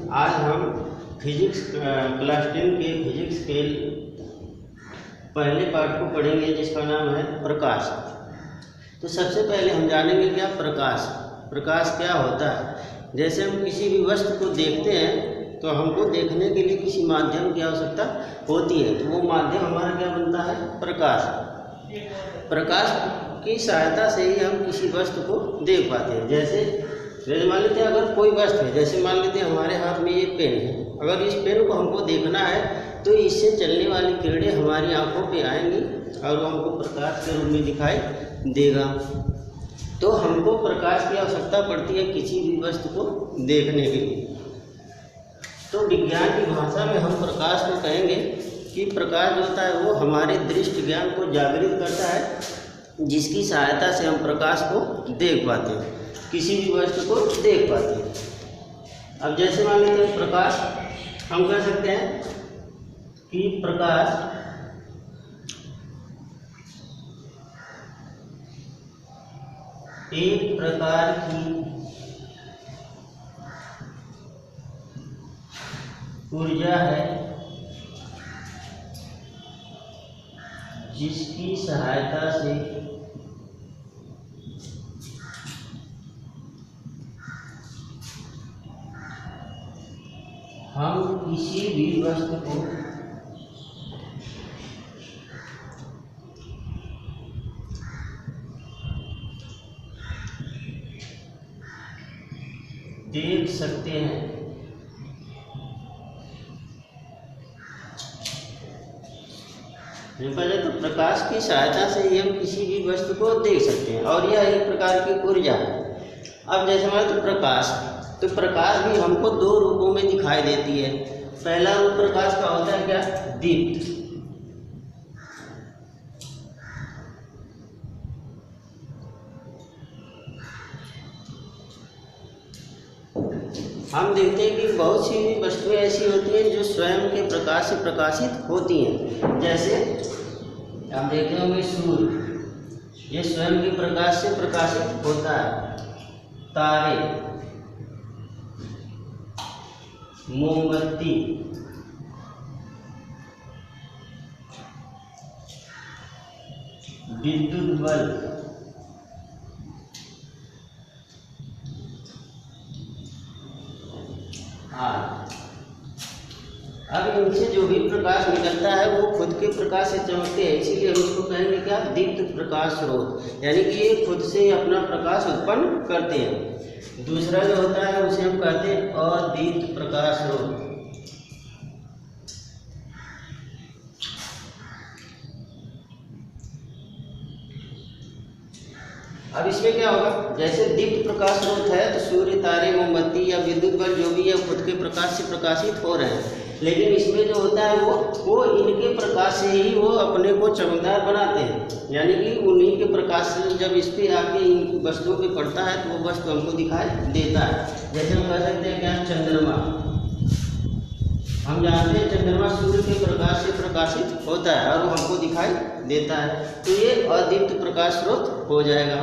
आज हम physics class 10 के फिजिक्स के पहले पार्ट को पढ़ेंगे जिसका नाम है प्रकाश। तो सबसे पहले हम जानेंगे क्या प्रकाश। प्रकाश क्या होता है। जैसे हम किसी भी वस्तु को देखते हैं तो हमको देखने के लिए किसी माध्यम की आवश्यकता होती है, तो वो माध्यम हमारा क्या बनता है, प्रकाश। प्रकाश की सहायता से ही हम किसी वस्तु को देख पाते हैं। जैसे मान लेते हैं अगर कोई वस्तु है, जैसे मान लेते हैं हमारे हाथ में ये पेन है, अगर इस पेन को हमको देखना है तो इससे चलने वाली किरणें हमारी आंखों पे आएंगी और वो हमको प्रकाश के रूप में दिखाई देगा। तो हमको प्रकाश की आवश्यकता पड़ती है किसी भी वस्तु को देखने के लिए। तो विज्ञान की भाषा में हम प्रकाश को कहेंगे कि प्रकाश जो होता है वो हमारे दृष्टि ज्ञान को जागृत करता है, जिसकी सहायता से हम प्रकाश को देख पाते हैं, किसी भी वस्तु को देख पाते हैं। अब जैसे मान लेते हैं प्रकाश, हम कह सकते हैं कि प्रकाश एक प्रकार की ऊर्जा है जिसकी सहायता से हम किसी भी वस्तु को देख सकते हैं। देखा जाए तो प्रकाश की सहायता से ही हम किसी भी वस्तु को देख सकते हैं और यह एक प्रकार की ऊर्जा है। अब जैसे हमारे तो प्रकाश भी हमको दो रूपों में दिखाई देती है। पहला रूप प्रकाश का होता है क्या, दीप्त। हम देखते हैं कि बहुत सी वस्तुएं ऐसी होती हैं जो स्वयं के प्रकाश से प्रकाशित होती हैं। जैसे हम देखते होंगे सूर्य, ये स्वयं के प्रकाश से प्रकाशित होता है। तारे, मोमबत्ती, विद्युत बल्ब, अब इनसे जो भी प्रकाश निकलता है वो खुद के प्रकाश से चमकते हैं, इसीलिए हम इसको कहेंगे क्या, दीप्त प्रकाश स्रोत, यानी कि ये खुद से अपना प्रकाश उत्पन्न करते हैं। दूसरा जो होता है उसे हम कहते हैं अदीप्त प्रकाश स्रोत। अब इसमें क्या होगा, जैसे दीप्त प्रकाश स्रोत है तो सूर्य, तारे, मोमबत्ती या विद्युत बल्ब जो भी है खुद के प्रकाश से प्रकाशित हो रहे हैं, लेकिन इसमें जो होता है वो इनके प्रकाश से ही वो अपने को चमकदार बनाते हैं। यानी कि उन्हीं के प्रकाश से जब इस पे आके इन वस्तुओं पे पड़ता है तो वो वस्तु हमको दिखाई देता है। जैसे हम कह सकते हैं क्या, चंद्रमा। हम जानते हैं चंद्रमा सूर्य के प्रकाश से प्रकाशित होता है और वो हमको दिखाई देता है, तो ये अदीप्त प्रकाश स्रोत हो जाएगा।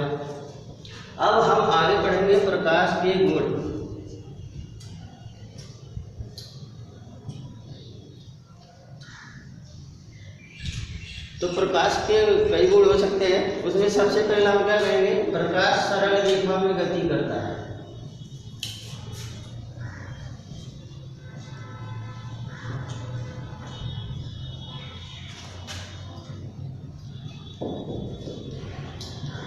अब हम आगे बढ़ेंगे प्रकाश के गुण। तो प्रकाश के कई गुण हो सकते हैं, उसमें सबसे पहला हम क्या कहेंगे, प्रकाश सरल रेखा में गति करता है।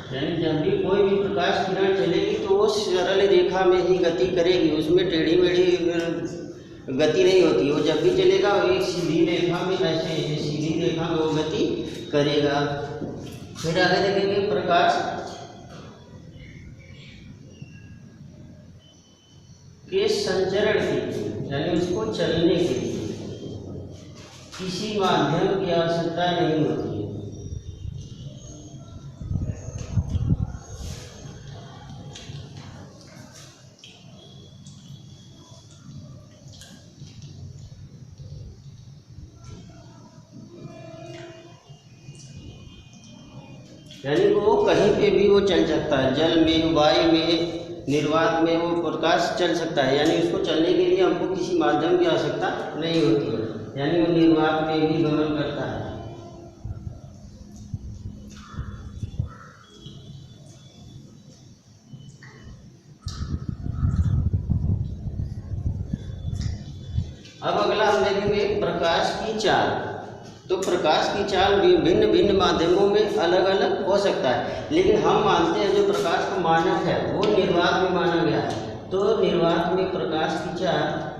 यानी जब भी कोई भी प्रकाश किरण चलेगी तो वो सरल रेखा में ही गति करेगी, उसमें टेढ़ी मेढ़ी गति नहीं होती। वो जब भी चलेगा वो एक सीधी रेखा में, ऐसे सीधी रेखा में वो गति करेगा। फिर आगे देखेंगे प्रकाश के संचरण के लिए, यानी उसको चलने के लिए किसी माध्यम की आवश्यकता नहीं होती है। यानी वो कहीं पे भी वो चल सकता है, जल में, वायु में, निर्वात में वो प्रकाश चल सकता है। यानी उसको चलने के लिए हमको किसी किसी माध्यम की आवश्यकता नहीं होती है, यानी वो निर्वात में भी गमन करता है। अब अगला हम देखेंगे प्रकाश की चाल। तो प्रकाश की चाल भिन्न भिन्न माध्यमों में अलग अलग हो सकता है, लेकिन हम मानते हैं जो प्रकाश का मानक है वो निर्वात में माना गया है। तो निर्वात में प्रकाश की चाल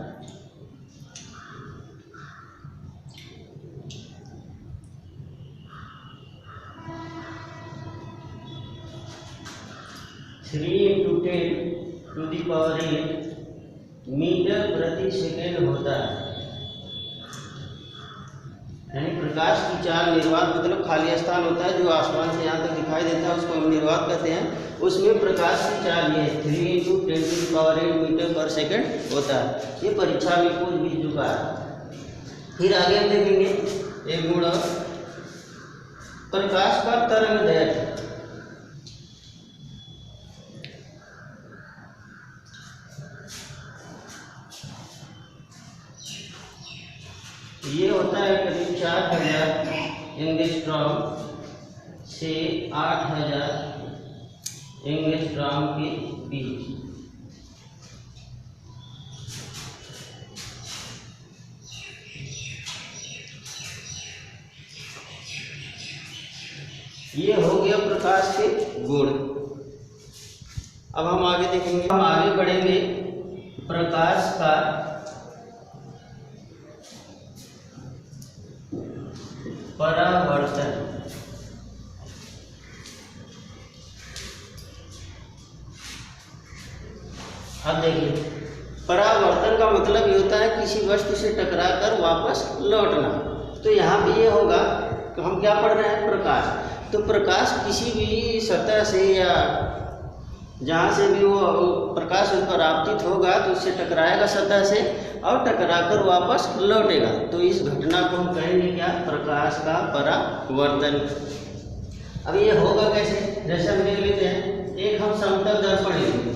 थ्री इंटू 10⁸ मीटर प्रति सेकेंड होता है। यानी प्रकाश की चाल निर्वात मतलब खाली स्थान होता है जो आसमान से यहाँ तक दिखाई देता है, उसको हम निर्वात कहते हैं। उसमें प्रकाश की चाल ये 3 × 10⁸ मीटर पर सेकेंड होता है। ये परीक्षा में पूछ भी चुका है। फिर आगे हम देखेंगे एक गुण प्रकाश का तरंग दैर्घ्य। ये होता है करीब 4000 एंगस्ट्रॉम से 8000 एंगस्ट्रॉम के बीच। ये हो गया प्रकाश के गुण। अब हम आगे देखेंगे, हम आगे बढ़ेंगे प्रकाश का परावर्तन। अब देखिए परावर्तन का मतलब ये होता है किसी वस्तु से टकराकर वापस लौटना। तो यहाँ भी ये होगा कि हम क्या पढ़ रहे हैं प्रकाश। तो प्रकाश किसी भी सतह से या जहाँ से भी वो प्रकाश उस पर आपतित होगा तो उससे टकराएगा सतह से और टकराकर वापस लौटेगा। तो इस घटना को हम कहेंगे क्या, प्रकाश का परावर्तन। अब ये होगा कैसे, जैसे हम देख लेते हैं, एक हम समतल दर्पण लेंगे।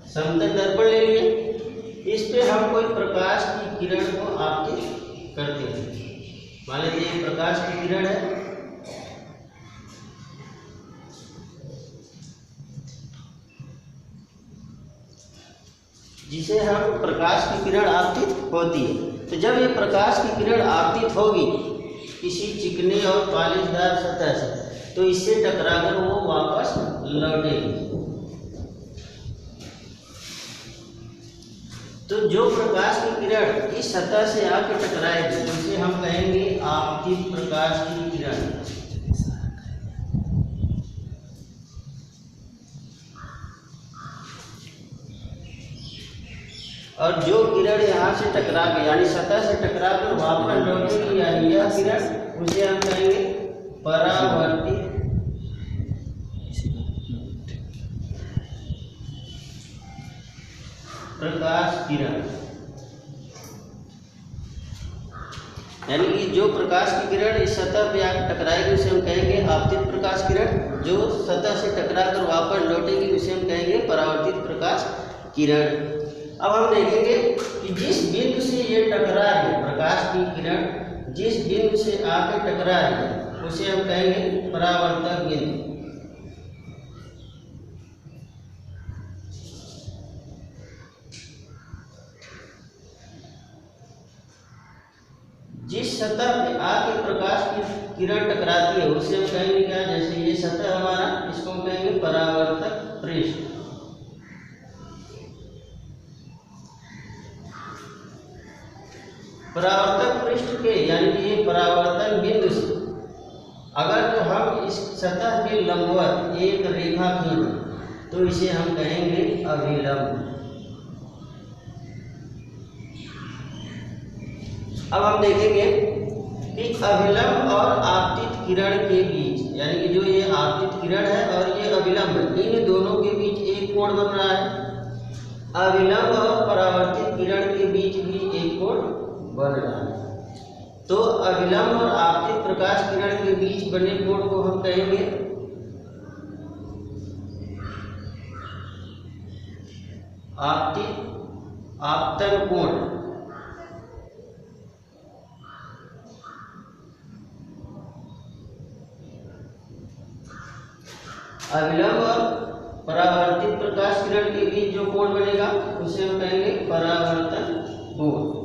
समतल दर्पण ले लिए, इस पे हम कोई प्रकाश की किरण को आपतित करते हैं। मान लीजिए प्रकाश की किरण है, जिसे हम प्रकाश की किरण आपतित होती है। तो जब ये प्रकाश की किरण आपतित होगी किसी चिकने और पालिशदार सतह से, तो इससे टकराकर वो वापस लौटेगी। तो जो प्रकाश की किरण इस सतह से आकर टकराएगी उसे हम कहेंगे आपतित प्रकाश की किरण। और जो किरण यहाँ से टकरा के यानी सतह से टकरा कर वापस लौटेगी यानी यह किरण, उसे हम कहेंगे परावर्तित प्रकाश किरण। यानी कि जो प्रकाश की किरण इस सतह पे आकर टकराएगी उसे हम कहेंगे आपतित प्रकाश किरण। जो सतह से टकराकर वापस लौटेगी उसे हम कहेंगे परावर्तित प्रकाश किरण। अब हम देखेंगे कि जिस बिंदु से ये टकरा है प्रकाश की किरण, जिस बिंदु से आकर टकरा है उसे हम कहेंगे परावर्तक बिंदु। जिस सतह पे आके प्रकाश की किरण टकराती है उसे हम कहेंगे क्या, जैसे ये सतह हमारा, इसको हम कहेंगे परावर्तक पृष्ठ। परावर्तक पृष्ठ के यानी कि ये परावर्तन बिंदु से अगर तो हम इस सतह के लंबवत एक रेखा खींचें तो इसे हम कहेंगे अभिलंब। अब हम देखेंगे कि अभिलंब और आपतित किरण के बीच, यानी कि जो ये आपतित किरण है और ये अभिलंब, इन दोनों के बीच एक कोण बन रहा है। अभिलंब और परावर्तित किरण के बीच भी एक कोण बन रहा है। तो अभिलंब और आपतित प्रकाश किरण के बीच बने कोण को हम कहेंगे आपतन कोण, अविलंब और परावर्तित प्रकाश किरण के बीच जो कोण बनेगा उसे हम कहेंगे परावर्तन कोण।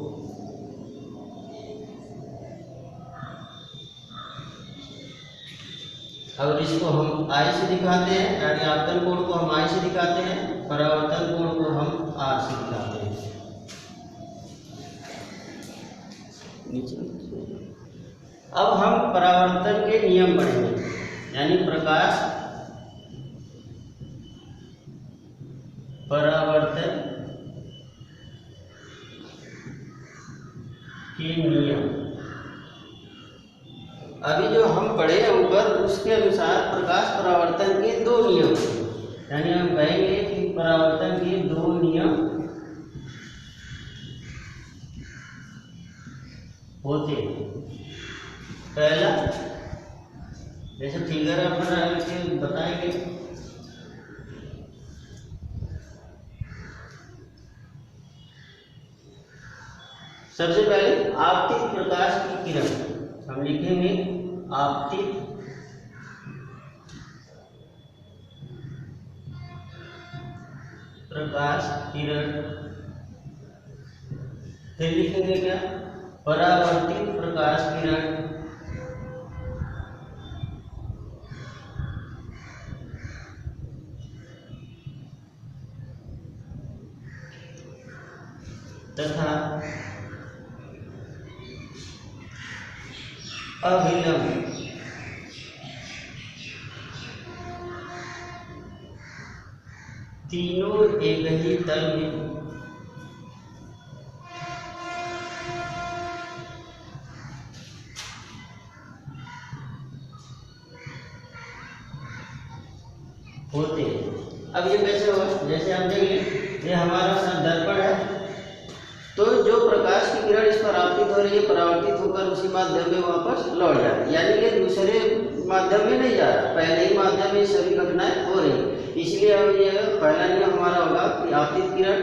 और इसको हम आई से दिखाते हैं, यानी आपतन कोण को हम आई से दिखाते हैं, परावर्तन कोण को हम आर से दिखाते हैं। अब हम परावर्तन के नियम पढ़ेंगे, यानी प्रकाश परावर्तन के नियम। अभी जो हम पढ़े हैं ऊपर उसके अनुसार प्रकाश परावर्तन के दो नियम, यानी हम कहेंगे कि परावर्तन के दो नियम होते हैं। पहला, जैसे फिगर बना के बताएंगे, सबसे पहले आपतित प्रकाश की किरण हम लिखेंगे, आपतित प्रकाश किरण। फिर लिखेंगे क्या, परावर्तित प्रकाश किरण। तथा अविलंब तीनों एक ही तल में होते हैं। अब ये कैसे होगा, जैसे हम देख लें, ये हमारा दर्पण है, तो जो प्रकाश की किरण इस पर आपतित हो रही है, परावर्तित होकर उसी माध्यम में वापस लौट जा रही है, यानी कि दूसरे माध्यम में नहीं जा रहा, पहले ही माध्यम में सभी घटनाएं हो रही। इसलिए अब ये पहला नियम हमारा होगा कि आपतित किरण,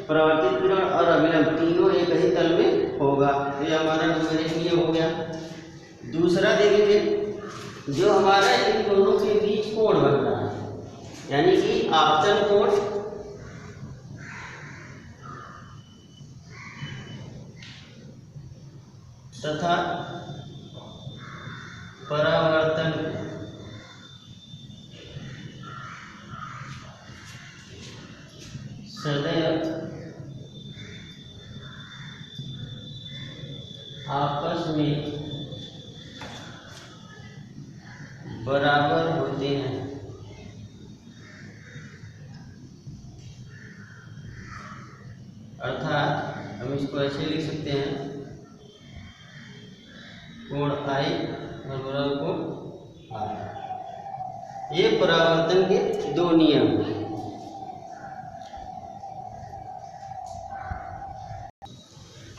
परावर्तित किरण और अविलंब तीनों एक ही तल में होगा। ये हमारा नंबर एक नियम हो गया। दूसरा देखेंगे, जो हमारा इन दोनों के बीच कोण बन रहा है, यानी कि आपतन कोण तथा परावर्तन सदैव आपस में बराबर होते हैं। अर्थात हम इसको ऐसे लिख सकते हैं, कोण आई और कोण आर। ये परावर्तन के दो नियम हैं।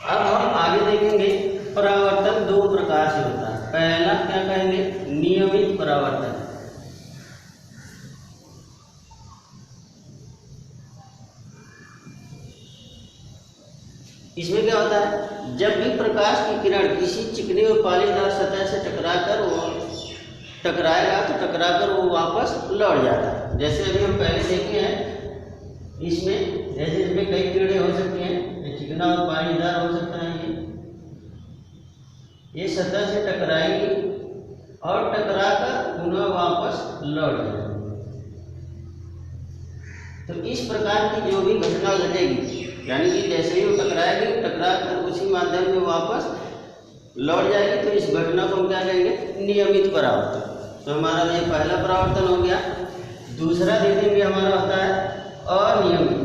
अब हम आगे देखेंगे, परावर्तन दो प्रकार से होता है। पहला क्या कहेंगे, नियमित परावर्तन। इसमें क्या होता है, जब भी प्रकाश की किरण किसी चिकनी और पालीदार सतह से टकराएगा तो टकराकर वो वापस लौट जाता है। जैसे अभी हम पहले देखे हैं, इसमें जैसे इसमें कई कीड़े हो सकते हैं, चिकना और पालीदार हो सकता है, ये सतह से टकराएंगी और टकराकर पुनः वापस लौट जाएंगे। तो इस प्रकार की जो भी घटना घटेगी, यानी कि जैसे ही वो टकराएगी, टकरा कर उसी माध्यम में वापस लौट जाएगी, तो इस घटना को हम क्या कहेंगे, नियमित परावर्तन। तो हमारा ये पहला परावर्तन हो गया। दूसरा देखेंगे हमारा होता है अनियमित,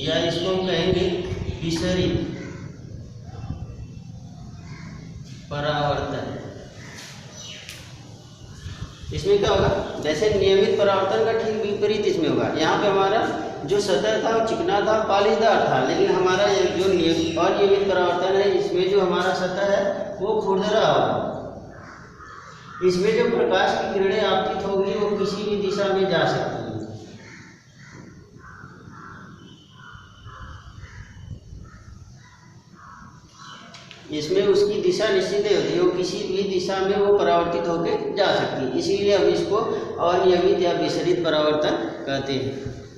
या इसको हम कहेंगे विसरित परावर्तन। इसमें क्या होगा, जैसे नियमित परावर्तन का ठीक विपरीत इसमें होगा। यहाँ पे हमारा जो सतह था वो चिकना था, पालीदार था, लेकिन हमारा जो अनियमित परावर्तन है, इसमें जो हमारा सतह है वो खुरदरा होगा। इसमें जो प्रकाश की किरणें आपतित होगी वो किसी भी दिशा में जा सकती हैं। इसमें उसकी दिशा निश्चित नहीं होती, वो किसी भी दिशा में वो परावर्तित होकर जा सकती है। इसीलिए हम इसको अनियमित या विसरित परावर्तन कहते हैं।